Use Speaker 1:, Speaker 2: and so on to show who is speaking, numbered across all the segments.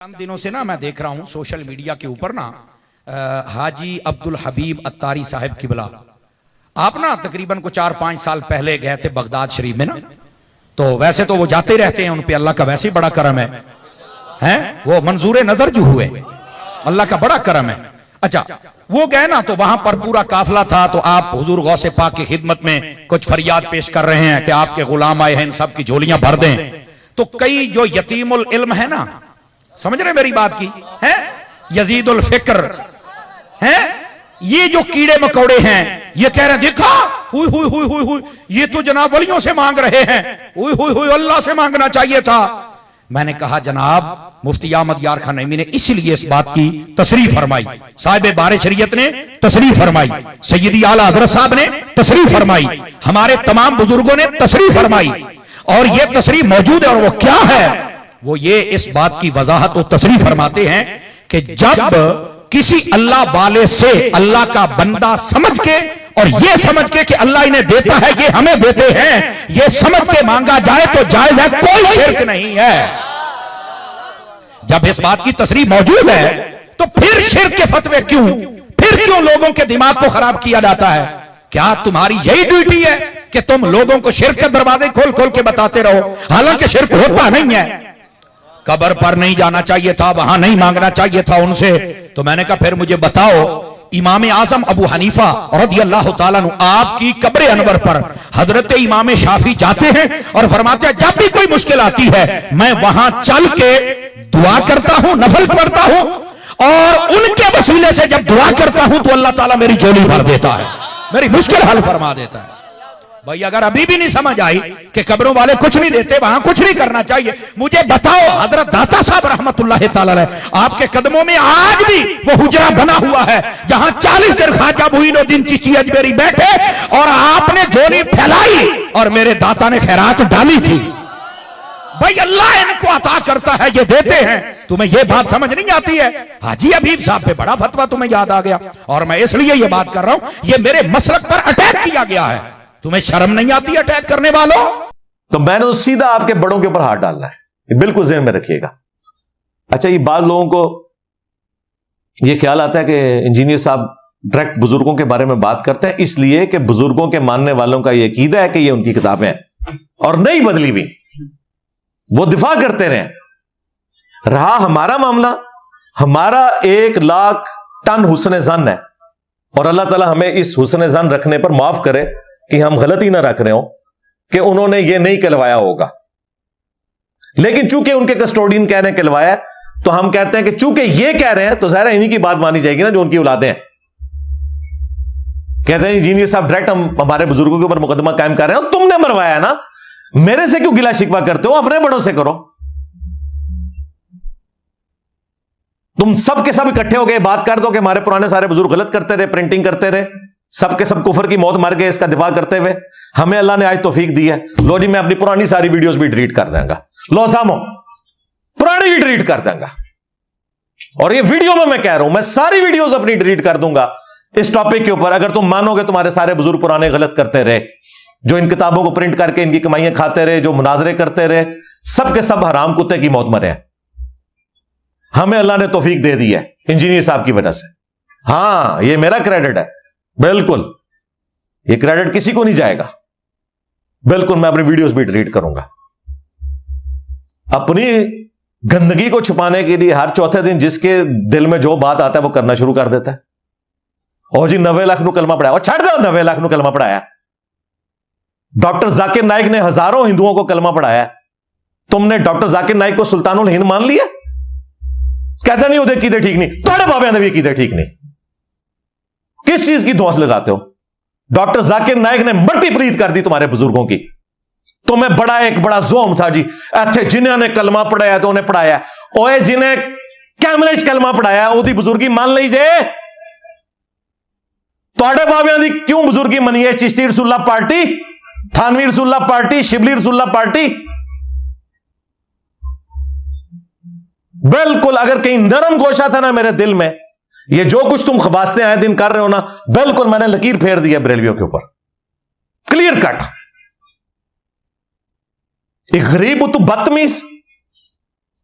Speaker 1: چند دنوں سے نا میں دیکھ رہا ہوں سوشل میڈیا کے اوپر نا حاجی عبدالحبیب اتاری صاحب قبلہ آپ نا تقریباً کو 4-5 سال پہلے گئے تھے بغداد شریف میں نا، تو ویسے تو وہ جاتے رہتے ہیں، ان پہ اللہ کا ویسے ہی بڑا کرم ہے، وہ منظور نظر جو ہوئے اللہ کا بڑا کرم ہے۔ اچھا وہ گئے نا تو وہاں پر پورا قافلہ تھا، تو آپ حضور غوث پاک کی خدمت میں کچھ فریاد پیش کر رہے ہیں کہ آپ کے غلام آئے ہیں، ان سب کی جھولیاں بھر دیں۔ تو کئی جو یتیم العلم ہے نا، سمجھ رہے میری بات کی ہے، یزید الفکر ہے، یہ جو کیڑے مکوڑے ہیں یہ کہہ رہے ہیں دیکھا ہوئی ہوئی ہوئی ہوئی ہوئی یہ تو جناب ولیوں سے مانگ رہے ہیں، ہوئی ہوئی ہوئی اللہ سے مانگنا چاہیے تھا۔ میں نے کہا جناب مفتی احمد یار خان نعیمی نے اس لیے اس بات کی تصریح فرمائی، صاحب بار شریعت نے تصریح فرمائی، سیدی اعلیٰ حضرت صاحب نے تصریح فرمائی، ہمارے تمام بزرگوں نے تصریح فرمائی، اور یہ تصریح موجود ہے، اور وہ کیا ہے؟ وہ یہ اس بات کی وضاحت و تصریح فرماتے ہیں کہ جب کسی اللہ والے سے اللہ کا بندہ سمجھ کے اور یہ سمجھ کے کہ اللہ انہیں دیتا ہے یہ ہمیں دیتے ہیں، یہ سمجھ کے مانگا جائے تو جائز ہے، کوئی شرک نہیں ہے۔ جب اس بات کی تصریح موجود ہے تو پھر شرک کے فتوے کیوں، پھر کیوں لوگوں کے دماغ کو خراب کیا جاتا ہے؟ کیا تمہاری یہی ڈیوٹی ہے کہ تم لوگوں کو شرک کے دروازے کھول کھول کے بتاتے رہو، حالانکہ شرک ہوتا نہیں ہے؟ قبر پر نہیں جانا چاہیے تھا، وہاں نہیں مانگنا چاہیے تھا ان سے۔ تو میں نے کہا پھر مجھے بتاؤ، امام اعظم ابو حنیفہ رضی اللہ تعالیٰ عنہ آپ کی قبر انور پر حضرت امام شافعی جاتے ہیں اور فرماتے ہیں جب بھی کوئی مشکل آتی ہے میں وہاں چل کے دعا کرتا ہوں، نفل پڑھتا ہوں، اور ان کے وسیلے سے جب دعا کرتا ہوں تو اللہ تعالیٰ میری جھولی بھر دیتا ہے، میری مشکل حل فرما دیتا ہے۔ بھائی اگر ابھی بھی نہیں سمجھ آئی کہ قبروں والے کچھ نہیں دیتے، وہاں کچھ نہیں کرنا چاہیے، مجھے بتاؤ حضرت داتا صاحب رحمت اللہ تعالی علیہ آپ کے قدموں میں آج بھی وہ حجرہ بنا ہوا ہے جہاں 40 دن خواجہ معین الدین چشتی اجمیری بیٹھے اور آپ نے جھولی پھیلائی اور میرے داتا نے خیرات ڈالی تھی۔ بھائی اللہ ان کو عطا کرتا ہے، یہ دیتے ہیں، تمہیں یہ بات سمجھ نہیں آتی ہے؟ حاجی حبیب صاحب پہ بڑا فتویٰ تمہیں یاد آ گیا، اور میں اس لیے یہ بات کر رہا ہوں یہ میرے مسلک پر اٹیک کیا گیا ہے، تمہیں شرم نہیں آتی اٹیک کرنے والوں؟
Speaker 2: تو میں نے تو سیدھا آپ کے بڑوں کے اوپر ہاتھ ڈالنا ہے، یہ بالکل ذہن میں رکھیے گا۔ اچھا یہ بعض لوگوں کو یہ خیال آتا ہے کہ انجینئر صاحب ڈائریکٹ بزرگوں کے بارے میں بات کرتے ہیں اس لیے کہ بزرگوں کے ماننے والوں کا یہ عقیدہ ہے کہ یہ ان کی کتابیں ہیں اور نہیں بدلی ہوئی، وہ دفاع کرتے رہے۔ رہا ہمارا معاملہ، ہمارا 1,00,000 ٹن حسن ظن ہے، اور اللہ تعالیٰ ہمیں اس حسن ظن رکھنے پر معاف کرے کہ ہم غلطی نہ رکھ رہے ہوں کہ انہوں نے یہ نہیں کہلوایا ہوگا، لیکن چونکہ ان کے کسٹوڈین کہہ رہے ہیں کہلوایا ہے تو ہم کہتے ہیں کہ چونکہ یہ کہہ رہے ہیں تو ظاہر ہے انہی کی بات مانی جائے گی نا جو ان کی اولادیں ہیں۔ کہتے ہیں انجینئر صاحب ڈائریکٹ ہم ہمارے بزرگوں کے اوپر مقدمہ قائم کر رہے ہیں، تم نے مروایا نا، میرے سے کیوں گلا شکوہ کرتے ہو؟ اپنے بڑوں سے کرو۔ تم سب کے سب اکٹھے ہو گئے بات کر دو کہ ہمارے پرانے سارے بزرگ غلط کرتے رہے، پرنٹنگ کرتے رہے، سب کے سب کفر کی موت مر گئے اس کا دفاع کرتے ہوئے، ہمیں اللہ نے آج توفیق دی ہے، لو جی میں اپنی پرانی ساری ویڈیوز بھی ڈیلیٹ کر دیں گا، لو سامو پرانی بھی ڈیلیٹ کر دیں گا، اور یہ ویڈیو میں کہہ رہا ہوں میں ساری ویڈیوز اپنی ڈیلیٹ کر دوں گا اس ٹاپک کے اوپر اگر تم مانو گے تمہارے سارے بزرگ پرانے غلط کرتے رہے، جو ان کتابوں کو پرنٹ کر کے ان کی کمائیاں کھاتے رہے، جو مناظرے کرتے رہے، سب کے سب حرام کتے کی موت مرے ہیں۔ ہمیں اللہ نے توفیق دے دی ہے انجینئر صاحب کی وجہ سے۔ ہاں یہ میرا کریڈٹ ہے، بالکل یہ کریڈٹ کسی کو نہیں جائے گا، بالکل میں اپنی ویڈیوز بھی ڈیلیٹ کروں گا۔ اپنی گندگی کو چھپانے کے لیے ہر چوتھے دن جس کے دل میں جو بات آتا ہے وہ کرنا شروع کر دیتا ہے، اور جی 90 لاکھ نو کلمہ پڑھایا، اور چھڑ دو 90 لاکھ نو کلمہ پڑھایا، ڈاکٹر ذاکر نائک نے ہزاروں ہندوؤں کو کلمہ پڑھایا، تم نے ڈاکٹر ذاکر نائک کو سلطان الہند مان لیا؟ کہتے نہیں وہ عقیدے ٹھیک نہیں، تھوڑے بابے نے بھی عقیدے ٹھیک نہیں، کس چیز کی دھوس لگاتے ہو؟ ڈاکٹر ذاکر نائک نے مٹی پریت کر دی تمہارے بزرگوں کی، تمہیں بڑا ایک بڑا زوم تھا جی ایتھے جنہوں نے کلمہ پڑھایا تو انہیں پڑھایا، اوے جنہیں کیمرے کلمہ پڑھایا وہ دی بزرگی مان لیجئے، تھوڑے بابیاں دی کیوں بزرگی منی ہے؟ چشتی رسول اللہ پارٹی، تھانوی رسول اللہ پارٹی، شبلی رسول اللہ پارٹی، بالکل اگر کہیں نرم گوشہ تھا نا میرے دل میں، یہ جو کچھ تم خباستیں آئے دن کر رہے ہو نا، بالکل میں نے لکیر پھیر دی ہے بریلویوں کے اوپر، کلیئر کٹ۔ ایک غریب تو بدتمیز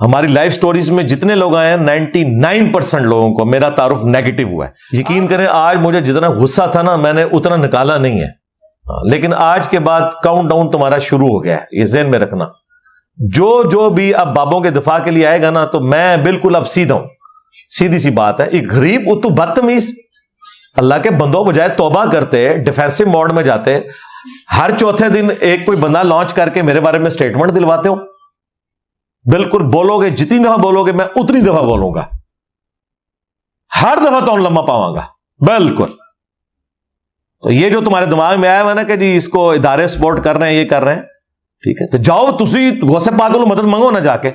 Speaker 2: ہماری لائف سٹوریز میں جتنے لوگ آئے ہیں 99% لوگوں کو میرا تعارف نیگیٹو ہوا ہے. یقین کریں آج مجھے جتنا غصہ تھا نا میں نے اتنا نکالا نہیں ہے, لیکن آج کے بعد کاؤنٹ ڈاؤن تمہارا شروع ہو گیا ہے, یہ ذہن میں رکھنا. جو بھی اب بابوں کے دفاع کے لیے آئے گا نا تو میں بالکل اب سیدھا ہوں. سیدھی سی بات ہے, ایک غریب اتو بدتمیز اللہ کے بندوں بجائے توبہ کرتے ڈیفینسو موڈ میں جاتے, ہر چوتھے دن ایک کوئی بندہ لانچ کر کے میرے بارے میں سٹیٹمنٹ دلواتے ہو. بالکل بولو گے جتنی دفعہ بولو گے میں اتنی دفعہ بولوں گا, ہر دفعہ تو لمبا پاؤں گا. بالکل. تو یہ جو تمہارے دماغ میں آیا ہوا نا کہ جی اس کو ادارے سپورٹ کر رہے ہیں, یہ کر رہے ہیں, ٹھیک ہے, تو جاؤ تسی غوث پاک کو مدد مانگو نا جا کے.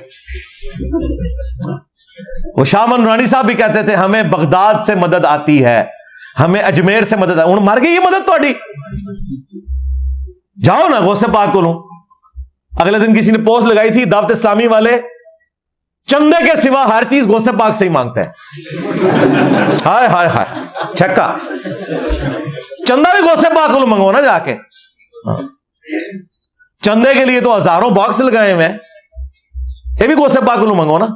Speaker 2: وہ شاہ من نورانی صاحب بھی کہتے تھے ہمیں بغداد سے مدد آتی ہے, ہمیں اجمیر سے مدد آتی. مر گئی یہ مدد تھوڑی, جاؤ نا غوث پاک کو. اگلے دن کسی نے پوسٹ لگائی تھی دعوت اسلامی والے چندے کے سوا ہر چیز غوث پاک سے ہی مانگتے ہیں. ہائے ہائے ہائے چھکا, چندہ بھی غوث پاک کو منگو نا جا کے. چندے کے لیے تو ہزاروں باکس لگائے ہوئے ہیں, یہ بھی غوث پاک کو منگو نا.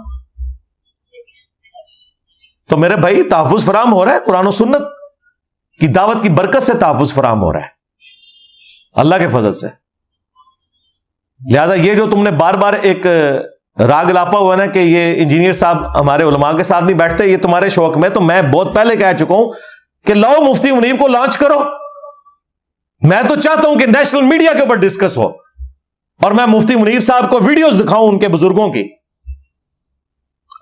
Speaker 2: تو میرے بھائی تحفظ فراہم ہو رہا ہے, قرآن و سنت کی دعوت کی برکت سے تحفظ فراہم ہو رہا ہے اللہ کے فضل سے. لہذا یہ جو تم نے بار بار ایک راگ لاپا ہوا نا کہ یہ انجینئر صاحب ہمارے علماء کے ساتھ نہیں بیٹھتے, یہ تمہارے شوق میں, تو میں بہت پہلے کہہ چکا ہوں کہ لاؤ مفتی منیب کو لانچ کرو. میں تو چاہتا ہوں کہ نیشنل میڈیا کے اوپر ڈسکس ہو اور میں مفتی منیب صاحب کو ویڈیوز دکھاؤں ان کے بزرگوں کی.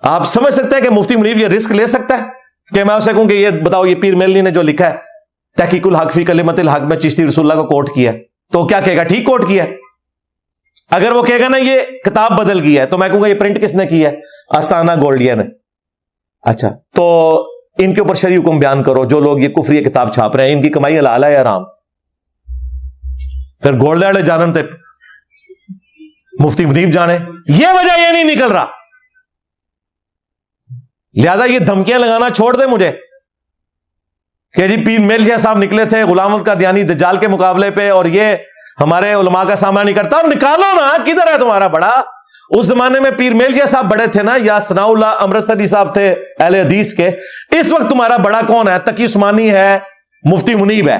Speaker 2: آپ سمجھ سکتے ہیں کہ مفتی منیب یہ رسک لے سکتا ہے کہ میں اسے کہوں کہ یہ بتاؤ یہ پیر میلنی نے جو لکھا ہے تحقیق الحق فی کلمت الحق میں چشتی رسول اللہ کو کوٹ کیا ہے, تو کیا کہے گا ٹھیک کوٹ کیا ہے. اگر وہ کہے گا نا یہ کتاب بدل گئی ہے تو میں کہوں گا یہ پرنٹ کس نے کی ہے, آستانہ گولڈیا نے. اچھا تو ان کے اوپر شرعی حکم بیان کرو, جو لوگ یہ کفری کتاب چھاپ رہے ہیں ان کی کمائی حلال ہے یا حرام. پھر گولڈیا والے جانن تے مفتی منیب جانے, یہ وجہ یہ نہیں نکل رہا. لہذا یہ دھمکیاں لگانا چھوڑ دے مجھے کہ جی پیر میلچیا صاحب نکلے تھے غلام احمد قادیانی دجال کے مقابلے پہ اور یہ ہمارے علماء کا سامنا نہیں کرتا. اور نکالو نا, کدھر ہے تمہارا بڑا. اس زمانے میں پیر میلچیا صاحب بڑے تھے نا, یا ثناء اللہ امرتسری صاحب تھے اہل حدیث کے. اس وقت تمہارا بڑا کون ہے؟ تقی عثمانی ہے, مفتی منیب ہے.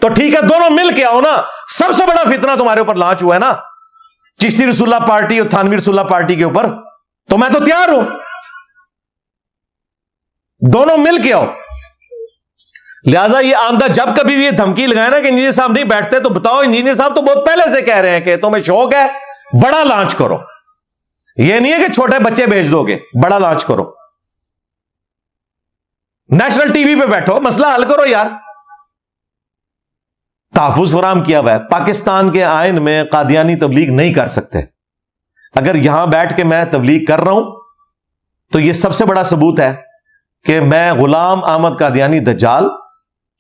Speaker 2: تو ٹھیک ہے دونوں مل کے آؤ نا. سب سے بڑا فتنہ تمہارے اوپر لانچ ہوا ہے نا چشتی رسول اللہ پارٹی اور تھانوی رسول اللہ پارٹی کے اوپر, تو میں تو تیار ہوں, دونوں مل کے آؤ. لہذا یہ آندہ جب کبھی بھی یہ دھمکی لگائے نا کہ انجینئر صاحب نہیں بیٹھتے, تو بتاؤ انجینئر صاحب تو بہت پہلے سے کہہ رہے ہیں کہ تمہیں شوق ہے بڑا لانچ کرو. یہ نہیں ہے کہ چھوٹے بچے بھیج دو گے, بڑا لانچ کرو, نیشنل ٹی وی پہ بیٹھو, مسئلہ حل کرو یار. تحفظ فراہم کیا ہوا ہے. پاکستان کے آئین میں قادیانی تبلیغ نہیں کر سکتے. اگر یہاں بیٹھ کے میں تبلیغ کر رہا ہوں تو یہ سب سے بڑا ثبوت ہے کہ میں غلام احمد قادیانی دجال,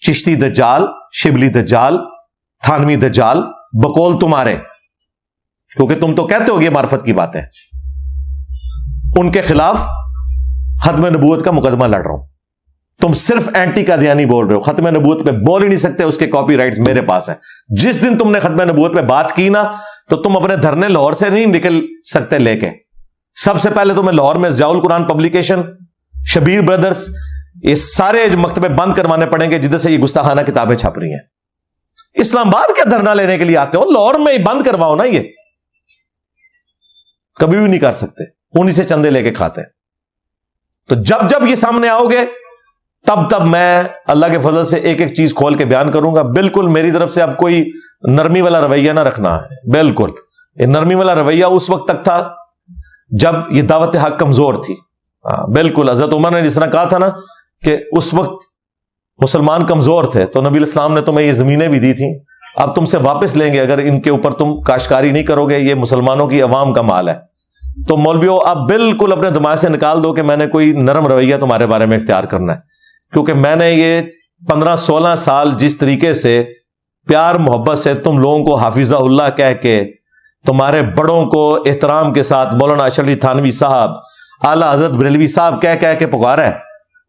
Speaker 2: چشتی دجال, شبلی دجال, تھانوی دجال بقول تمہارے, کیونکہ تم تو کہتے ہو یہ معرفت کی باتیں, ان کے خلاف ختم نبوت کا مقدمہ لڑ رہا ہوں. تم صرف اینٹی قادیانی بول رہے ہو, ختم نبوت پہ بول ہی نہیں سکتے, اس کے کاپی رائٹس میرے پاس ہیں. جس دن تم نے ختم نبوت پہ بات کی نا تو تم اپنے دھرنے لاہور سے نہیں نکل سکتے لے کے. سب سے پہلے تمہیں لاہور میں ضیاء القرآن پبلیکیشن, شبیر برادرز, یہ سارے مکتبے بند کروانے پڑیں گے جدھر سے یہ گستاخانہ کتابیں چھپ رہی ہیں. اسلام آباد کیا دھرنا لینے کے لیے آتے ہو, لاہور میں بند کرواؤ نا. یہ کبھی بھی نہیں کر سکتے, انہی سے چندے لے کے کھاتے. تو جب جب یہ سامنے آؤ گے تب میں اللہ کے فضل سے ایک ایک چیز کھول کے بیان کروں گا. بالکل میری طرف سے اب کوئی نرمی والا رویہ نہ رکھنا ہے. بالکل یہ نرمی والا رویہ اس وقت تک تھا جب یہ دعوت حق کمزور تھی. بالکل حضرت عمر نے جس طرح کہا تھا نا کہ اس وقت مسلمان کمزور تھے تو نبی الاسلام نے تمہیں یہ زمینیں بھی دی تھیں, اب تم سے واپس لیں گے اگر ان کے اوپر تم کاشتکاری نہیں کرو گے, یہ مسلمانوں کی عوام کا مال ہے. تو مولویوں اب بالکل اپنے دماغ سے نکال دو کہ میں نے کوئی نرم رویہ تمہارے بارے میں اختیار کرنا ہے, کیونکہ میں نے یہ 15-16 سال جس طریقے سے پیار محبت سے تم لوگوں کو حافظہ اللہ کہہ کے, تمہارے بڑوں کو احترام کے ساتھ مولانا اشرف علی تھانوی صاحب, اعلیٰ حضرت بریلوی صاحب کہہ کے پکارا ہے,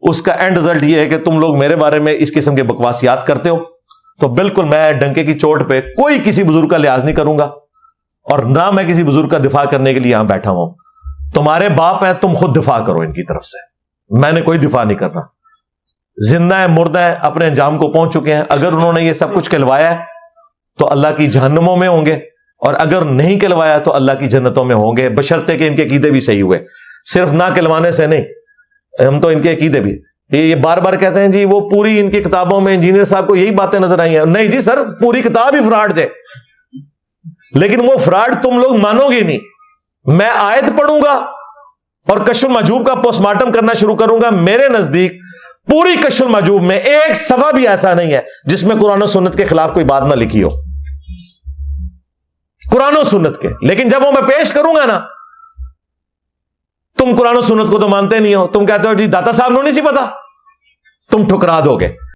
Speaker 2: اس کا اینڈ رزلٹ یہ ہے کہ تم لوگ میرے بارے میں اس قسم کے بکواسیات کرتے ہو. تو بالکل میں ڈنکے کی چوٹ پہ کوئی کسی بزرگ کا لحاظ نہیں کروں گا, اور نہ میں کسی بزرگ کا دفاع کرنے کے لیے یہاں بیٹھا ہوں. تمہارے باپ ہیں, تم خود دفاع کرو ان کی طرف سے, میں نے کوئی دفاع نہیں کرنا. زندہ ہے مردہ ہے اپنے انجام کو پہنچ چکے ہیں. اگر انہوں نے یہ سب کچھ کہلوایا ہے تو اللہ کی جہنموں میں ہوں گے, اور اگر نہیں کہلوایا تو اللہ کی جنتوں میں ہوں گے, بشرطے کہ ان کے عقیدے بھی صحیح ہوئے. صرف نہ کہلوانے سے نہیں, ہم تو ان کے عقیدے بھی, یہ بار بار کہتے ہیں جی وہ پوری ان کی کتابوں میں انجینئر صاحب کو یہی باتیں نظر آئی ہیں. نہیں جی سر, پوری کتاب ہی فراڈ ہے, لیکن وہ فراڈ تم لوگ مانو گے نہیں. میں آیت پڑھوں گا اور کشف المحجوب کا پوسٹ مارٹم کرنا شروع کروں گا. میرے نزدیک پوری کشف المحجوب میں ایک صفحہ بھی ایسا نہیں ہے جس میں قرآن و سنت کے خلاف کوئی بات نہ لکھی ہو, قرآن و سنت کے. لیکن جب وہ میں پیش کروں گا نا, تم قرآن و سنت کو تو مانتے نہیں ہو, تم کہتے ہو جی داتا صاحب نو نہیں سی پتا, تم ٹھکرا دو گے.